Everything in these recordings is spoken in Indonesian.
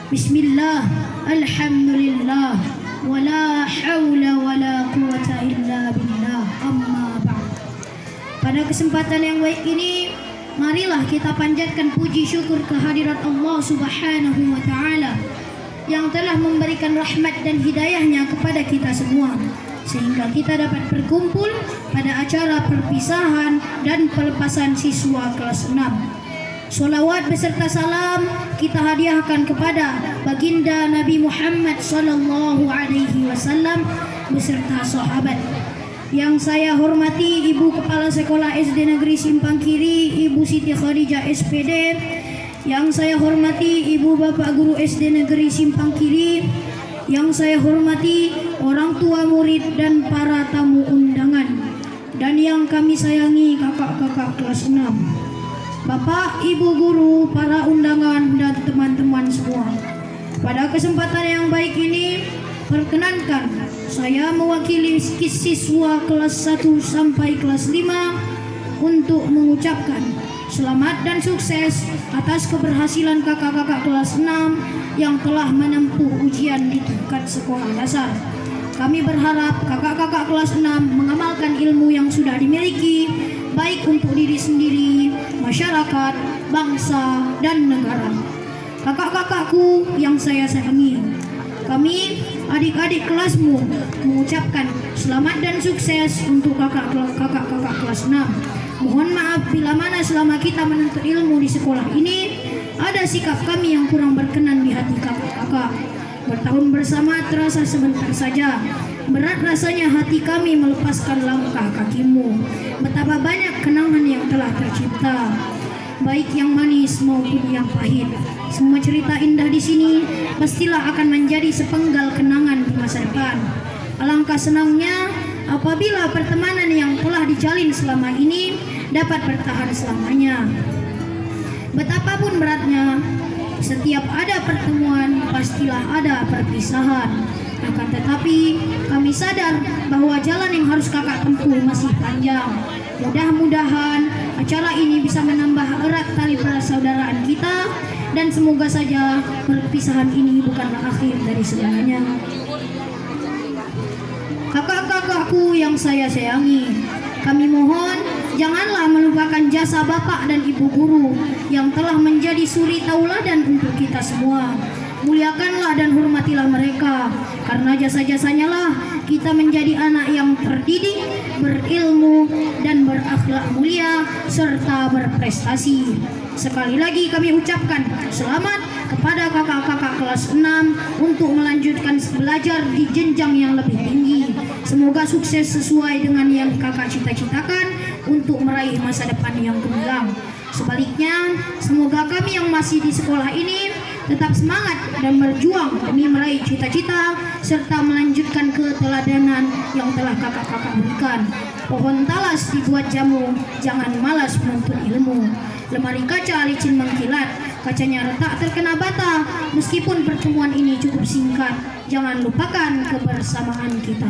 Bismillah, alhamdulillah, wala hawla wala quwata illa billah, amma ba'd. Pada kesempatan yang baik ini, marilah kita panjatkan puji syukur kehadirat Allah Subhanahu wa ta'ala yang telah memberikan rahmat dan hidayahnya kepada kita semua, sehingga kita dapat berkumpul pada acara perpisahan dan pelepasan siswa kelas 6. Salawat beserta salam kita hadiahkan kepada baginda Nabi Muhammad sallallahu alaihi wasallam beserta sahabat. Yang saya hormati Ibu Kepala Sekolah SD Negeri Simpang Kiri, Ibu Siti Khadijah SPD. Yang saya hormati Ibu Bapak Guru SD Negeri Simpang Kiri. Yang saya hormati orang tua murid dan para tamu undangan. Dan yang kami sayangi kakak-kakak kelas 6. Bapak, Ibu Guru, para undangan, dan teman-teman semua. Pada kesempatan yang baik ini, perkenankan saya mewakili siswa kelas 1 sampai kelas 5 untuk mengucapkan selamat dan sukses atas keberhasilan kakak-kakak kelas 6 yang telah menempuh ujian di tingkat sekolah dasar. Kami berharap kakak-kakak kelas 6 mengamalkan ilmu yang sudah dimiliki, baik untuk diri sendiri, masyarakat, bangsa, dan negara. Kakak-kakakku yang saya sayangi, kami adik-adik kelasmu mengucapkan selamat dan sukses untuk kakak-kakak kelas 6. Mohon maaf bila mana selama kita menuntut ilmu di sekolah ini ada sikap kami yang kurang berkenan di hati kakak-kakak. Bertahun bersama terasa sebentar saja. Berat rasanya hati kami melepaskan langkah kakimu. Betapa banyak kenangan yang telah tercipta, baik yang manis maupun yang pahit. Semua cerita indah di sini pastilah akan menjadi sepenggal kenangan di masa depan. Alangkah senangnya apabila pertemanan yang telah dijalin selama ini dapat bertahan selamanya. Betapapun beratnya, setiap ada pertemuan pastilah ada perpisahan. Akan tetapi kami sadar bahwa jalan yang harus kakak tempuh masih panjang. Mudah-mudahan acara ini bisa menambah erat tali persaudaraan kita, dan semoga saja perpisahan ini bukanlah akhir dari segalanya. Kakak-kakakku yang saya sayangi, kami mohon janganlah melupakan jasa bapak dan ibu guru yang telah menjadi suri tauladan untuk kita semua. Muliakanlah dan hormatilah mereka, karena jasa-jasanya lah kita menjadi anak yang terdidik, berilmu, dan berakhlak mulia serta berprestasi. Sekali lagi kami ucapkan selamat kepada kakak-kakak kelas 6 untuk melanjutkan belajar di jenjang yang lebih tinggi. Semoga sukses sesuai dengan yang kakak cita-citakan untuk meraih masa depan yang gemilang. Sebaliknya, semoga kami yang masih di sekolah ini tetap semangat dan berjuang demi meraih cita-cita serta melanjutkan keteladanan yang telah kakak-kakak berikan. Pohon talas dibuat jamu, jangan malas menuntut ilmu. Lemari kaca licin mengkilat, kacanya retak terkena bata. Meskipun pertemuan ini cukup singkat, jangan lupakan kebersamaan kita.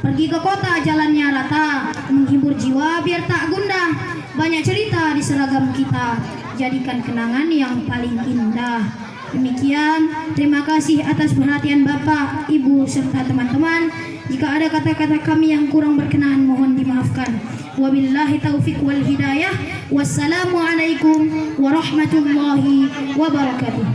Pergi ke kota jalannya rata, menghibur jiwa biar tak gundah. Banyak cerita di seragam kita, jadikan kenangan yang paling indah. Demikian, terima kasih atas perhatian Bapak, Ibu, serta teman-teman. Jika ada kata-kata kami yang kurang berkenan, mohon dimaafkan. Wabillahi taufiq wal hidayah. Wassalamualaikum warahmatullahi wabarakatuh.